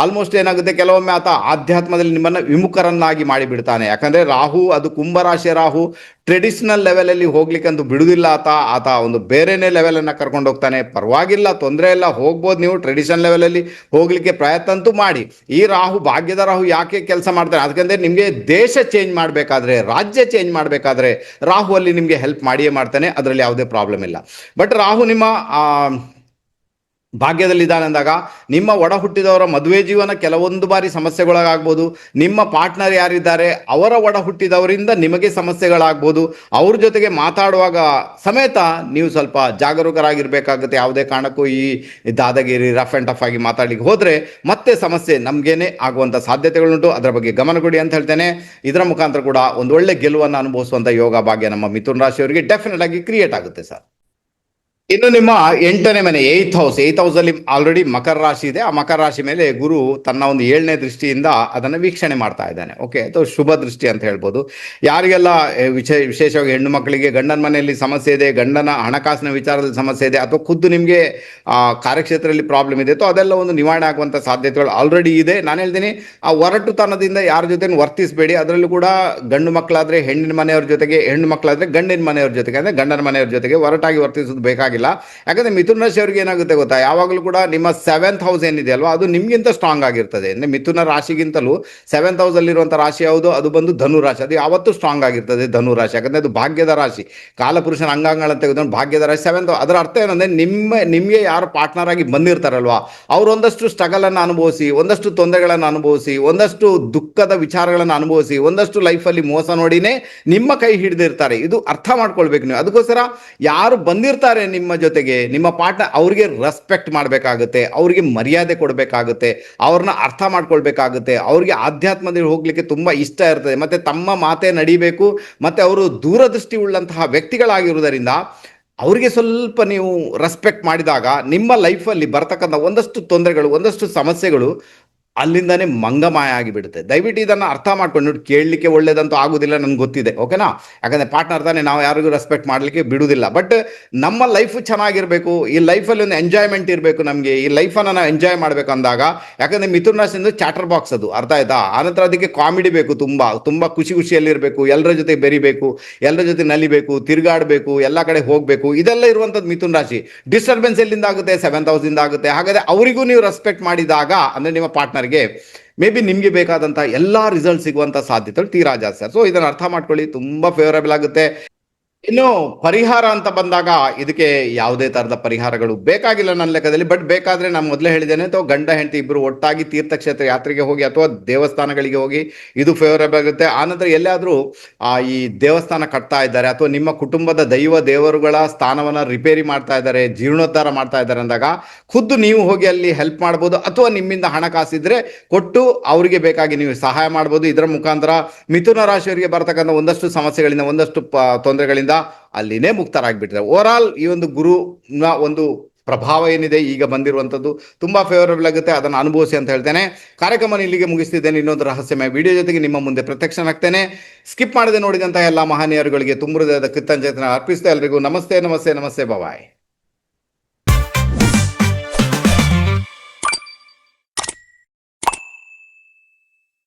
ಆಲ್ಮೋಸ್ಟ್ ಏನಾಗುತ್ತೆ, ಕೆಲವೊಮ್ಮೆ ಆತ ಆಧ್ಯಾತ್ಮದಲ್ಲಿ ನಿಮ್ಮನ್ನ ವಿಮುಖರನ್ನಾಗಿ ಮಾಡಿಬಿಡ್ತಾನೆ. ಯಾಕಂದ್ರೆ ರಾಹು ಅದು ಕುಂಭರಾಶಿಯ ರಾಹು, ಟ್ರೆಡಿಷನಲ್ ಲೆವೆಲ್ ಅಲ್ಲಿ ಹೋಗ್ಲಿಕ್ಕೆ ಅಂತೂ ಬಿಡುದಿಲ್ಲ. ಆತ ಒಂದು ಬೇರೆನೇ ಲೆವೆಲ್ ಅನ್ನ ಕರ್ಕೊಂಡು ಹೋಗ್ತಾನೆ. ಪರವಾಗಿಲ್ಲ, ತೊಂದರೆ ಇಲ್ಲ, ಹೋಗ್ಬೋದು, ನೀವು ಟ್ರೆಡಿಷನಲ್ ಲೆವೆಲ್ ಅಲ್ಲಿ ಹೋಗ್ಲಿಕ್ಕೆ ಪ್ರಯತ್ನ ಅಂತೂ ಮಾಡಿ. ಈ ರಾಹು, ಭಾಗ್ಯದ ರಾಹು ಯಾಕೆ ಕೆಲಸ ಮಾಡ್ತಾನೆ, ಅದಕ್ಕಂದ್ರೆ ನಿಮ್ಗೆ ದೇಶ ಚೇಂಜ್ ಮಾಡಬೇಕಾದ್ರೆ, ರಾಜ್ಯ ಚೇಂಜ್ ಮಾಡಬೇಕಾದ್ರೆ ರಾಹು ಅಲ್ಲಿ ನಿಮ್ಗೆ ಹೆಲ್ಪ್ ಮಾಡಿಯೇ ಮಾಡ್ತಾನೆ, ಅದರಲ್ಲಿ ಯಾವುದೇ ಪ್ರಾಬ್ಲಮ್ ಇಲ್ಲ. ಬಟ್ ರಾಹು ನಿಮ್ಮ ಭಾಗ್ಯದಲ್ಲಿದ್ದಾನೆ ಅಂದಾಗ ನಿಮ್ಮ ಒಡ ಹುಟ್ಟಿದವರ ಮದುವೆ ಜೀವನ ಕೆಲವೊಂದು ಬಾರಿ ಸಮಸ್ಯೆಗಳಾಗ್ಬೋದು. ನಿಮ್ಮ ಪಾರ್ಟ್ನರ್ ಯಾರಿದ್ದಾರೆ ಅವರ ಒಡ ಹುಟ್ಟಿದವರಿಂದ ನಿಮಗೆ ಸಮಸ್ಯೆಗಳಾಗ್ಬೋದು. ಅವ್ರ ಜೊತೆಗೆ ಮಾತಾಡುವಾಗ ಸಮೇತ ನೀವು ಸ್ವಲ್ಪ ಜಾಗರೂಕರಾಗಿರ್ಬೇಕಾಗುತ್ತೆ. ಯಾವುದೇ ಕಾರಣಕ್ಕೂ ಈ ದಾದಾಗಿರಿ, ರಫ್ ಅಂಡ್ ಟಫ್ ಆಗಿ ಮಾತಾಡ್ಲಿಕ್ಕೆ ಹೋದ್ರೆ ಮತ್ತೆ ಸಮಸ್ಯೆ ನಮ್ಗೇನೆ ಆಗುವಂತ ಸಾಧ್ಯತೆಗಳುಂಟು. ಅದರ ಬಗ್ಗೆ ಗಮನ ಕೊಡಿ ಅಂತ ಹೇಳ್ತೇನೆ. ಇದರ ಮುಖಾಂತರ ಕೂಡ ಒಂದು ಒಳ್ಳೆ ಗೆಲುವನ್ನು ಅನುಭವಿಸುವಂತ ಯೋಗ ಭಾಗ್ಯ ನಮ್ಮ ಮಿಥುನ ರಾಶಿಯವರಿಗೆ ಡೆಫಿನೆಟ್ ಆಗಿ ಕ್ರಿಯೇಟ್ ಆಗುತ್ತೆ ಸರ್. ಇನ್ನು ನಿಮ್ಮ 8ನೇ ಮನೆ, 8th ಹೌಸ್ ಅಲ್ಲಿ ಆಲ್ರೆಡಿ ಮಕರ ರಾಶಿ ಇದೆ. ಆ ಮಕರ ರಾಶಿ ಮೇಲೆ ಗುರು ತನ್ನ ಒಂದು 7ನೇ ದೃಷ್ಟಿಯಿಂದ ಅದನ್ನು ವೀಕ್ಷಣೆ ಮಾಡ್ತಾ ಇದ್ದಾನೆ. ಓಕೆ, ಅಥವಾ ಶುಭ ದೃಷ್ಟಿ ಅಂತ ಹೇಳ್ಬೋದು. ಯಾರಿಗೆಲ್ಲ ವಿಶೇಷವಾಗಿ ಹೆಣ್ಣು ಮಕ್ಕಳಿಗೆ ಗಂಡನ ಮನೆಯಲ್ಲಿ ಸಮಸ್ಯೆ ಇದೆ, ಗಂಡನ ಹಣಕಾಸಿನ ವಿಚಾರದಲ್ಲಿ ಸಮಸ್ಯೆ ಇದೆ, ಅಥವಾ ಖುದ್ದು ನಿಮಗೆ ಕಾರ್ಯಕ್ಷೇತ್ರದಲ್ಲಿ ಪ್ರಾಬ್ಲಮ್ ಇದೆ, ಅಥವಾ ಅದೆಲ್ಲ ಒಂದು ನಿವಾರಣೆ ಆಗುವಂತ ಸಾಧ್ಯತೆಗಳು ಆಲ್ರೆಡಿ ಇದೆ. ನಾನು ಹೇಳ್ತೀನಿ, ಆ ಒರಟುತನದಿಂದ ಯಾರ ಜೊತೆ ವರ್ತಿಸಬೇಡಿ. ಅದರಲ್ಲೂ ಕೂಡ ಗಂಡು ಮಕ್ಕಳಾದ್ರೆ ಹೆಣ್ಣಿನ ಮನೆಯವ್ರ ಜೊತೆಗೆ, ಹೆಣ್ಣು ಮಕ್ಕಳಾದ್ರೆ ಗಂಡಿನ ಮನೆಯವ್ರ ಜೊತೆಗೆ, ಅಂದ್ರೆ ಗಂಡನ ಮನೆಯವ್ರ ಜೊತೆಗೆ ಒರಟಾಗಿ ವರ್ತಿಸೋದು ಬೇಕಾಗಿಲ್ಲ. ಯಾಕಂದ್ರೆ ಮಿಥುನ ರಾಶಿ ಅವರಿಗೆ ಏನಾಗುತ್ತೆ ಗೊತ್ತಾ, ಯಾವಾಗಲೂ ಕೂಡ ನಿಮ್ಮ 7th ಹೌಸ್ ಏನಿದೆ ಅಲ್ವಾ, ಅದು ನಿಮ್ಗಿಂತ ಸ್ಟ್ರಾಂಗ್ ಆಗಿರ್ತದೆ. ಅಂದ್ರೆ ಮಿಥುನ ರಾಶಿಗಿಂತಲೂ 7th ಹೌಸ್ ಅಲ್ಲಿರುವಂತಹ ರಾಶಿ ಯಾವುದು, ಅದು ಬಂದು ಧನು ರಾಶಿ. ಅದು ಯಾವತ್ತೂ ಸ್ಟ್ರಾಂಗ್ ಆಗಿರ್ತದೆ ಧನು ರಾಶಿ, ಯಾಕಂದ್ರೆ ಅದು ಭಾಗ್ಯದ ರಾಶಿ, ಕಾಲಪುರುಷನ ಅಂಗಾಂಗಗಳಂತ ತೆಗೆದು ಭಾಗ್ಯದ ರಾಶಿ 7th. ಅದರ ಅರ್ಥ ಏನಂದ್ರೆ ನಿಮಗೆ ಯಾರು ಪಾರ್ಟ್ನರ್ ಆಗಿ ಬಂದಿರ್ತಾರಲ್ವಾ, ಅವ್ರು ಒಂದಷ್ಟು ಸ್ಟ್ರಗಲ್ ಅನ್ನು ಅನುಭವಿಸಿ, ಒಂದಷ್ಟು ತೊಂದರೆಗಳನ್ನು ಅನುಭವಿಸಿ, ಒಂದಷ್ಟು ದುಃಖದ ವಿಚಾರಗಳನ್ನು ಅನುಭವಿಸಿ, ಒಂದಷ್ಟು ಲೈಫಲ್ಲಿ ಮೋಸ ನೋಡಿನೇ ನಿಮ್ಮ ಕೈ ಹಿಡಿದಿರ್ತಾರೆ. ಇದು ಅರ್ಥ ಮಾಡ್ಕೊಳ್ಬೇಕು ನೀವು. ಅದಕ್ಕೋಸ್ಕರ ಯಾರು ಬಂದಿರ್ತಾರೆ ನಿಮ್ಮ ಜೊತೆಗೆ, ನಿಮ್ಮ ಪಾರ್ಟ್ನರ್, ಅವ್ರಿಗೆ ರೆಸ್ಪೆಕ್ಟ್ ಮಾಡಬೇಕಾಗುತ್ತೆ, ಅವ್ರಿಗೆ ಮರ್ಯಾದೆ ಕೊಡಬೇಕಾಗುತ್ತೆ, ಅವ್ರನ್ನ ಅರ್ಥ ಮಾಡ್ಕೊಳ್ಬೇಕಾಗುತ್ತೆ. ಅವ್ರಿಗೆ ಆಧ್ಯಾತ್ಮದಲ್ಲಿ ಹೋಗ್ಲಿಕ್ಕೆ ತುಂಬಾ ಇಷ್ಟ ಇರ್ತದೆ, ಮತ್ತೆ ತಮ್ಮ ಮಾತೆ ನಡಿಬೇಕು, ಮತ್ತೆ ಅವರು ದೂರದೃಷ್ಟಿ ಉಳ್ಳಂತಹ ವ್ಯಕ್ತಿಗಳಾಗಿರುವುದರಿಂದ ಅವರಿಗೆ ಸ್ವಲ್ಪ ನೀವು ರೆಸ್ಪೆಕ್ಟ್ ಮಾಡಿದಾಗ ನಿಮ್ಮ ಲೈಫಲ್ಲಿ ಬರ್ತಕ್ಕಂಥ ಒಂದಷ್ಟು ತೊಂದರೆಗಳು, ಒಂದಷ್ಟು ಸಮಸ್ಯೆಗಳು ಅಲ್ಲಿಂದಾನೇ ಮಂಗಮಾಯ ಆಗಿಬಿಡುತ್ತೆ. ದಯವಿಟ್ಟು ಇದನ್ನು ಅರ್ಥ ಮಾಡ್ಕೊಂಡು ನೋಡಿ. ಕೇಳಲಿಕ್ಕೆ ಒಳ್ಳೇದಂತೂ ಆಗುದಿಲ್ಲ, ನನ್ಗೆ ಗೊತ್ತಿದೆ, ಓಕೆನಾ. ಯಾಕಂದ್ರೆ ಪಾರ್ಟ್ನರ್ ತಾನೆ, ನಾವು ಯಾರಿಗೂ ರೆಸ್ಪೆಕ್ಟ್ ಮಾಡಲಿಕ್ಕೆ ಬಿಡುವುದಿಲ್ಲ. ಬಟ್ ನಮ್ಮ ಲೈಫ್ ಚೆನ್ನಾಗಿರ್ಬೇಕು, ಈ ಲೈಫಲ್ಲಿ ಒಂದು ಎಂಜಾಯ್ಮೆಂಟ್ ಇರಬೇಕು. ನಮಗೆ ಈ ಲೈಫನ್ನು ನಾವು ಎಂಜಾಯ್ ಮಾಡಬೇಕು ಅಂದಾಗ, ಯಾಕಂದ್ರೆ ಮಿಥುನ ರಾಶಿಯಿಂದ ಚಾಟರ್ ಬಾಕ್ಸ್ ಅದು, ಅರ್ಥ ಆಯ್ತಾ. ಆನಂತರ ಅದಕ್ಕೆ ಕಾಮಿಡಿ ಬೇಕು, ತುಂಬಾ ಖುಷಿಯಲ್ಲಿರಬೇಕು, ಎಲ್ಲರ ಜೊತೆ ಬೆರಿಬೇಕು, ಎಲ್ಲರ ಜೊತೆ ನಲಿಬೇಕು, ತಿರುಗಾಡಬೇಕು, ಎಲ್ಲ ಕಡೆ ಹೋಗಬೇಕು. ಇದೆಲ್ಲ ಇರುವಂಥದ್ದು ಮಿಥುನ ರಾಶಿ. ಡಿಸ್ಟರ್ಬೆನ್ಸ್ ಎಲ್ಲಿಂದ ಆಗುತ್ತೆ, 7th ಹೌಸ್ ಇಂದ ಆಗುತ್ತೆ. ಹಾಗಾದ್ರೆ ಅವರಿಗೂ ನೀವು ರೆಸ್ಪೆಕ್ಟ್ ಮಾಡಿದಾಗ, ಅಂದ್ರೆ ನಿಮ್ಮ ಪಾರ್ಟ್ನರ್ ಜನರಿಗೆ ಮೇ ಬಿ ನಿಮಗೆ ಬೇಕಾದಂಥ ಎಲ್ಲ ರಿಸಲ್ಟ್ ಸಿಗುವಂಥ ಸಾಧ್ಯತೆಗಳು ತೀರಾ ಜಾಸ್ತಿ ಸರ್. ಸೊ ಇದನ್ನು ಅರ್ಥ ಮಾಡ್ಕೊಳ್ಳಿ, ತುಂಬ ಫೇವರಬಲ್ ಆಗುತ್ತೆ. ಇನ್ನು ಪರಿಹಾರ ಅಂತ ಬಂದಾಗ ಇದಕ್ಕೆ ಯಾವುದೇ ತರದ ಪರಿಹಾರಗಳು ಬೇಕಾಗಿಲ್ಲ ನನ್ನ ಲೆಕ್ಕದಲ್ಲಿ. ಬಟ್ ಬೇಕಾದ್ರೆ ನಾನು ಮೊದಲೇ ಹೇಳಿದ್ದೇನೆ, ಅಥವಾ ಗಂಡ ಹೆಂಡತಿ ಇಬ್ಬರು ಒಟ್ಟಾಗಿ ತೀರ್ಥಕ್ಷೇತ್ರ ಯಾತ್ರೆಗೆ ಹೋಗಿ ಅಥವಾ ದೇವಸ್ಥಾನಗಳಿಗೆ ಹೋಗಿ, ಇದು ಫೇವರಬಲ್ ಆಗುತ್ತೆ. ಆನಂತರ ಎಲ್ಲಾದರೂ ಈ ದೇವಸ್ಥಾನ ಕಟ್ತಾ ಇದ್ದಾರೆ ಅಥವಾ ನಿಮ್ಮ ಕುಟುಂಬದ ದೇವರುಗಳ ಸ್ಥಾನವನ್ನ ರಿಪೇರಿ ಮಾಡ್ತಾ ಇದ್ದಾರೆ, ಜೀರ್ಣೋದ್ಧಾರ ಮಾಡ್ತಾ ಇದ್ದಾರೆ ಅಂದಾಗ ಖುದ್ದು ನೀವು ಹೋಗಿ ಅಲ್ಲಿ ಹೆಲ್ಪ್ ಮಾಡ್ಬೋದು, ಅಥವಾ ನಿಮ್ಮಿಂದ ಹಣಕಾಸಿದ್ರೆ ಕೊಟ್ಟು ಅವರಿಗೆ ಬೇಕಾಗಿ ನೀವು ಸಹಾಯ ಮಾಡ್ಬೋದು. ಇದರ ಮುಖಾಂತರ ಮಿಥುನ ರಾಶಿಯವರಿಗೆ ಬರ್ತಕ್ಕಂಥ ಒಂದಷ್ಟು ಸಮಸ್ಯೆಗಳಿಂದ, ಒಂದಷ್ಟು ತೊಂದರೆಗಳಿಂದ ಅಲ್ಲಿನೇ ಮುಕ್ತರಾಗ್ಬಿಟ್ರೆ ಓವರ್ ಆಲ್ ಈ ಒಂದು ಗುರುನ ಒಂದು ಪ್ರಭಾವ ಏನಿದೆ ಈಗ ಬಂದಿರುವಂಥದ್ದು ತುಂಬಾ ಫೇವರಬಲ್ ಆಗುತ್ತೆ. ಅದನ್ನು ಅನುಭವಿಸಿ ಅಂತ ಹೇಳ್ತೇನೆ. ಕಾರ್ಯಕ್ರಮ ಇಲ್ಲಿಗೆ ಮುಗಿಸ್ತಿದ್ದೇನೆ. ಇನ್ನೊಂದು ರಹಸ್ಯಮಯ ವಿಡಿಯೋ ಜೊತೆಗೆ ನಿಮ್ಮ ಮುಂದೆ ಪ್ರತ್ಯಕ್ಷನಾಗ್ತೇನೆ. ಸ್ಕಿಪ್ ಮಾಡದೆ ನೋಡಿದಂತಹ ಎಲ್ಲ ಮಹನೀಯರುಗಳಿಗೆ ತುಂಬ ಹೃದಯದ ಕೃತಜ್ಞತೆ ಅರ್ಪಿಸ್ತಾ ಎಲ್ರಿಗೂ ನಮಸ್ತೆ ನಮಸ್ತೆ ನಮಸ್ತೆ ಬಾಯ್.